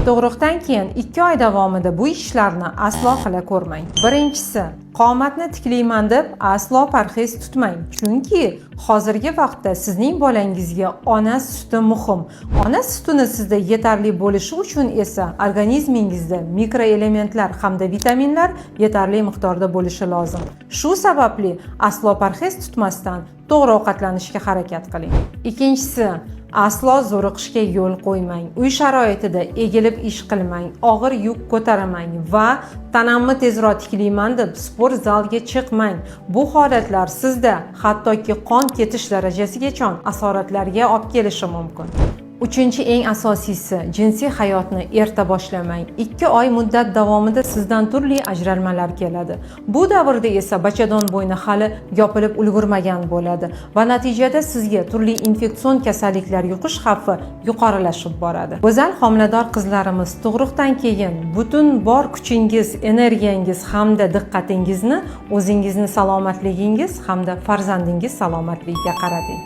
Tug'ruqdan keyin 2 oy davomida bu ishlarni aslo qila ko'rmang. Birinchisi, qomatni tiklayman deb aslo parhez tutmang. Chunki hozirgi vaqtda sizning bolangizga ona suti muhim. Ona sutini sizda yetarli bo'lishi uchun esa organizmingizda mikroelementlar hamda vitaminlar yetarli miqdorda bo'lishi lozim. Shu sababli aslo parhez tutmasdan to'g'ri ovqatlanishga harakat qiling. Ikkinchisi, aslo zo'riqishga yo'l qo'ymang. Uy sharoitida egilib ish qilmang, og'ir yuk ko'tarmang va tanamni tezroq tiklayman deb sport zaliga chiqmang. Bu holatlar sizda hattoki qon ketish darajasigacha asoratlarga olib kelishi mumkin. Uchinchi eng asosiysi, jinsiy hayotni erta boshlamang. 2 oy muddat davomida sizdan turli ajralmalar keladi. Bu davrda esa bachadon bo'yni hali yopilib ulgurmagan bo'ladi va natijada sizga turli infeksion kasalliklar yuqish xavfi yuqorilashib boradi. Go'zal homilador qizlarimiz tug'ruqdan keyin butun bor kuchingiz, energiyangiz hamda diqqatingizni o'zingizni salomatligingiz hamda farzandingiz salomatligiga qarating.